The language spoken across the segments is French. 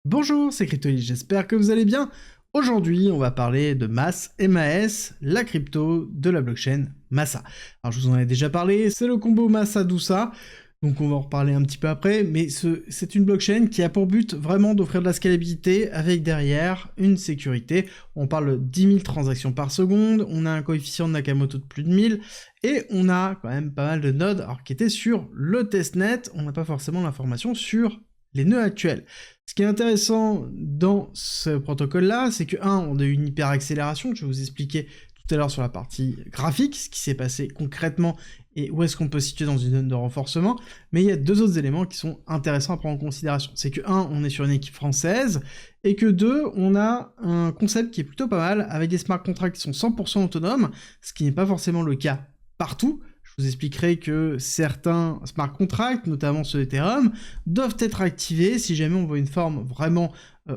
Bonjour, c'est Cryptoly, j'espère que vous allez bien. Aujourd'hui, on va parler de MAS, MAS, la crypto de la blockchain Masa. Alors je vous en ai déjà parlé, c'est le combo Masa-Dousa, donc on va en reparler un petit peu après, mais c'est une blockchain qui a pour but vraiment d'offrir de la scalabilité avec derrière une sécurité. On parle de 10 000 transactions par seconde, on a un coefficient de Nakamoto de plus de 1000, et on a quand même pas mal de nodes alors, qui étaient sur le testnet, on n'a pas forcément l'information sur les nœuds actuels. Ce qui est intéressant dans ce protocole-là, c'est que, on a eu une hyper-accélération, que je vais vous expliquer tout à l'heure sur la partie graphique, ce qui s'est passé concrètement et où est-ce qu'on peut se situer dans une zone de renforcement, mais il y a deux autres éléments qui sont intéressants à prendre en considération. C'est que, on est sur une équipe française, et que deux, on a un concept qui est plutôt pas mal, avec des smart contracts qui sont 100% autonomes, ce qui n'est pas forcément le cas partout. Je vous expliquerai que certains smart contracts, notamment ceux d'Ethereum, doivent être activés si jamais on veut une forme vraiment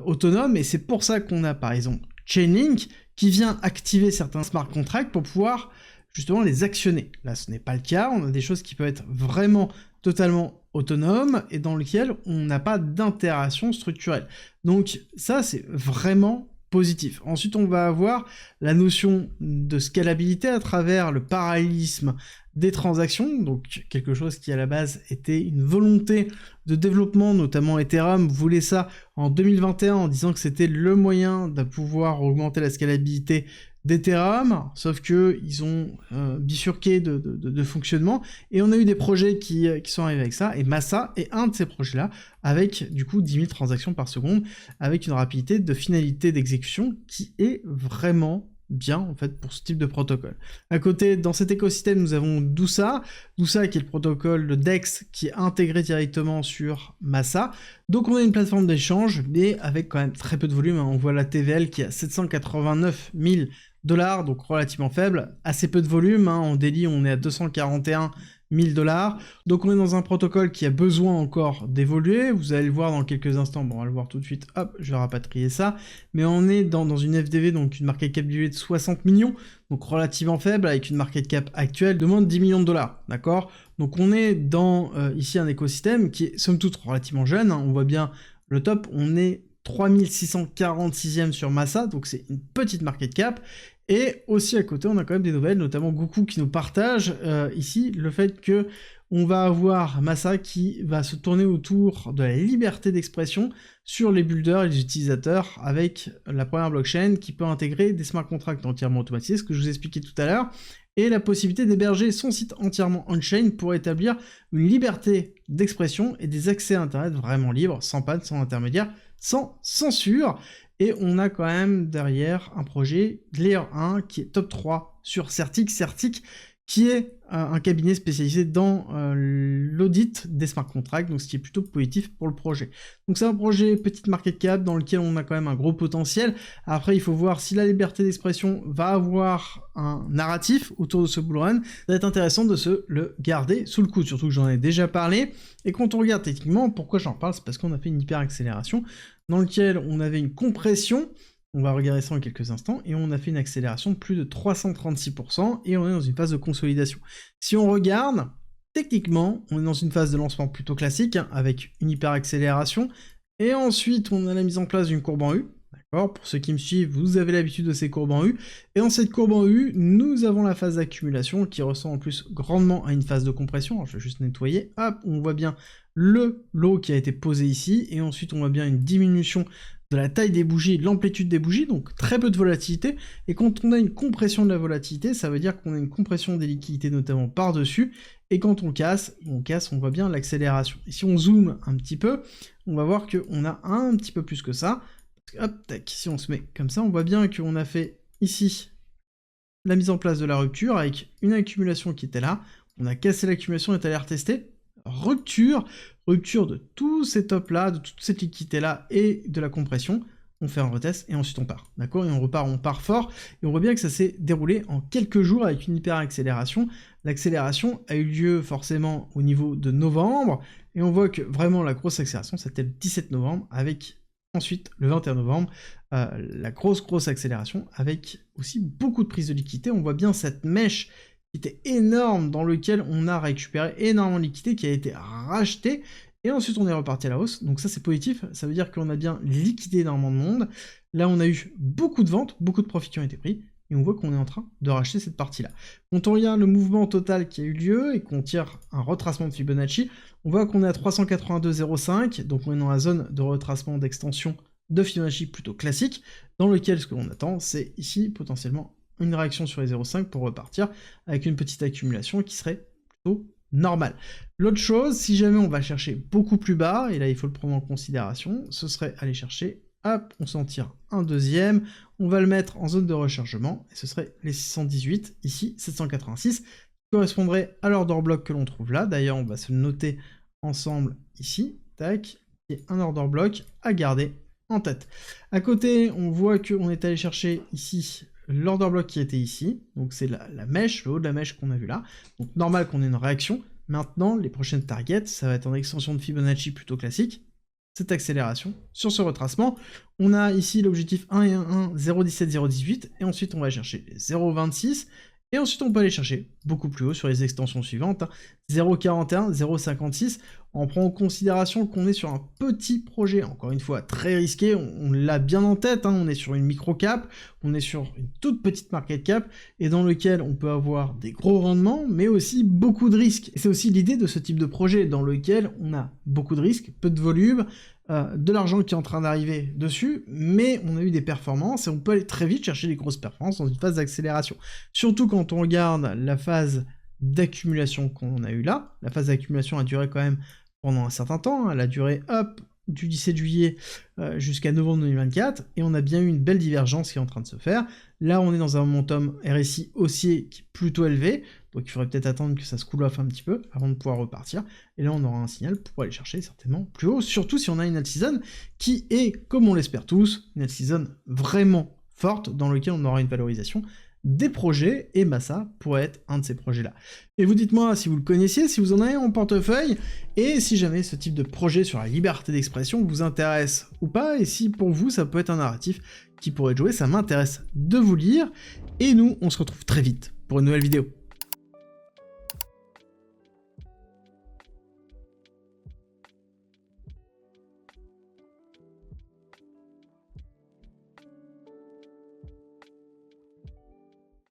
autonome, et c'est pour ça qu'on a par exemple Chainlink qui vient activer certains smart contracts pour pouvoir justement les actionner. Là, ce n'est pas le cas, on a des choses qui peuvent être vraiment totalement autonomes et dans lesquelles on n'a pas d'interaction structurelle. Donc ça, c'est vraiment positif. Ensuite, on va avoir la notion de scalabilité à travers le parallélisme des transactions, donc quelque chose qui à la base était une volonté de développement, notamment Ethereum voulait ça en 2021 en disant que c'était le moyen de pouvoir augmenter la scalabilité d'Ethereum, sauf que ils ont bifurqué de fonctionnement, et on a eu des projets qui sont arrivés avec ça, et Masa est un de ces projets-là, avec du coup 10 000 transactions par seconde, avec une rapidité de finalité d'exécution qui est vraiment bien en fait pour ce type de protocole. À côté, dans cet écosystème, nous avons Dousa qui est le protocole de DEX qui est intégré directement sur Masa. Donc on a une plateforme d'échange, mais avec quand même très peu de volume. On voit la TVL qui est à 789 000 $, donc relativement faible, assez peu de volume, en daily on est à 241 000 $, donc on est dans un protocole qui a besoin encore d'évoluer, vous allez le voir dans quelques instants, bon on va le voir tout de suite, hop, je vais rapatrier ça, mais on est dans une FDV, donc une market cap de 60 millions, donc relativement faible, avec une market cap actuelle de moins de 10 millions $, d'accord? Donc on est dans ici un écosystème qui est somme toute relativement jeune, on voit bien le top, on est 3646e sur Masa, donc c'est une petite market cap, et aussi à côté on a quand même des nouvelles, notamment Goku qui nous partage ici le fait que on va avoir Masa qui va se tourner autour de la liberté d'expression sur les builders et les utilisateurs avec la première blockchain qui peut intégrer des smart contracts entièrement automatisés, ce que je vous expliquais tout à l'heure, et la possibilité d'héberger son site entièrement on-chain pour établir une liberté d'expression et des accès à Internet vraiment libres, sans panne, sans intermédiaire, sans censure. Et on a quand même derrière un projet Layer 1 qui est top 3 sur Certic, qui est un cabinet spécialisé dans l'audit des smart contracts, donc ce qui est plutôt positif pour le projet. Donc c'est un projet petite market cap dans lequel on a quand même un gros potentiel. Après il faut voir si la liberté d'expression va avoir un narratif autour de ce bull run. Ça va être intéressant de se le garder sous le coude, surtout que j'en ai déjà parlé. Et quand on regarde techniquement, pourquoi j'en parle, c'est parce qu'on a fait une hyper accélération dans lequel on avait une compression. On va regarder ça en quelques instants, et on a fait une accélération de plus de 336%, et on est dans une phase de consolidation. Si on regarde, techniquement, on est dans une phase de lancement plutôt classique, avec une hyper accélération, et ensuite on a la mise en place d'une courbe en U, d'accord? Pour ceux qui me suivent, vous avez l'habitude de ces courbes en U, et dans cette courbe en U, nous avons la phase d'accumulation, qui ressemble en plus grandement à une phase de compression. Alors, je vais juste nettoyer, hop, on voit bien le lot qui a été posé ici, et ensuite on voit bien une diminution de la taille des bougies et de l'amplitude des bougies, donc très peu de volatilité, et quand on a une compression de la volatilité, ça veut dire qu'on a une compression des liquidités notamment par-dessus, et quand on casse, on voit bien l'accélération. Et si on zoome un petit peu, on va voir qu'on a un petit peu plus que ça, parce que, hop, tac, si on se met comme ça, on voit bien qu'on a fait ici la mise en place de la rupture, avec une accumulation qui était là, on a cassé l'accumulation, on est allé retester, rupture de tous ces tops là, de toute cette liquidité là et de la compression, on fait un retest et ensuite on part, d'accord? Et on part fort, et on voit bien que ça s'est déroulé en quelques jours avec une hyper accélération. L'accélération a eu lieu forcément au niveau de novembre, et on voit que vraiment la grosse accélération c'était le 17 novembre, avec ensuite le 21 novembre, la grosse accélération, avec aussi beaucoup de prise de liquidité. On voit bien cette mèche qui était énorme, dans lequel on a récupéré énormément de liquidité qui a été rachetée, et ensuite on est reparti à la hausse, donc ça c'est positif, ça veut dire qu'on a bien liquidé énormément de monde, là on a eu beaucoup de ventes, beaucoup de profits qui ont été pris, et on voit qu'on est en train de racheter cette partie-là. Quand on regarde le mouvement total qui a eu lieu, et qu'on tire un retracement de Fibonacci, on voit qu'on est à 382,05, donc on est dans la zone de retracement d'extension de Fibonacci plutôt classique, dans lequel ce que l'on attend, c'est ici potentiellement une réaction sur les 0,5 pour repartir avec une petite accumulation qui serait plutôt normale. L'autre chose, si jamais on va chercher beaucoup plus bas, et là il faut le prendre en considération, ce serait aller chercher, hop, on s'en tire un deuxième, on va le mettre en zone de rechargement, et ce serait les 618, ici 786, qui correspondrait à l'order block que l'on trouve là. D'ailleurs on va se le noter ensemble ici, tac, et un order block à garder en tête. À côté, on voit qu'on est allé chercher ici l'order block qui était ici, donc c'est la mèche, le haut de la mèche qu'on a vu là, donc normal qu'on ait une réaction. Maintenant, les prochaines targets, ça va être en extension de Fibonacci plutôt classique, cette accélération sur ce retracement. On a ici l'objectif 1 et 1, 0,17, 0,18, et ensuite on va chercher les 0,26, et ensuite on peut aller chercher beaucoup plus haut sur les extensions suivantes, 0,41, 0,56, on prend en considération qu'on est sur un petit projet, encore une fois très risqué, on l'a bien en tête, on est sur une micro cap, on est sur une toute petite market cap, et dans lequel on peut avoir des gros rendements, mais aussi beaucoup de risques. Et c'est aussi l'idée de ce type de projet, dans lequel on a beaucoup de risques, peu de volume, de l'argent qui est en train d'arriver dessus, mais on a eu des performances, et on peut aller très vite chercher des grosses performances dans une phase d'accélération. Surtout quand on regarde la phase d'accumulation qu'on a eu là. La phase d'accumulation a duré quand même pendant un certain temps, elle a duré hop du 17 juillet jusqu'à novembre 2024, et on a bien eu une belle divergence qui est en train de se faire. Là on est dans un momentum RSI haussier qui est plutôt élevé, donc il faudrait peut-être attendre que ça se cool off un petit peu avant de pouvoir repartir, et là on aura un signal pour aller chercher certainement plus haut, surtout si on a une alt-season qui est, comme on l'espère tous, une alt-season vraiment forte, dans lequel on aura une valorisation des projets, et Massa pourrait être un de ces projets-là. Et vous dites-moi si vous le connaissiez, si vous en avez en portefeuille, et si jamais ce type de projet sur la liberté d'expression vous intéresse ou pas, et si pour vous ça peut être un narratif qui pourrait jouer, ça m'intéresse de vous lire, et nous on se retrouve très vite pour une nouvelle vidéo.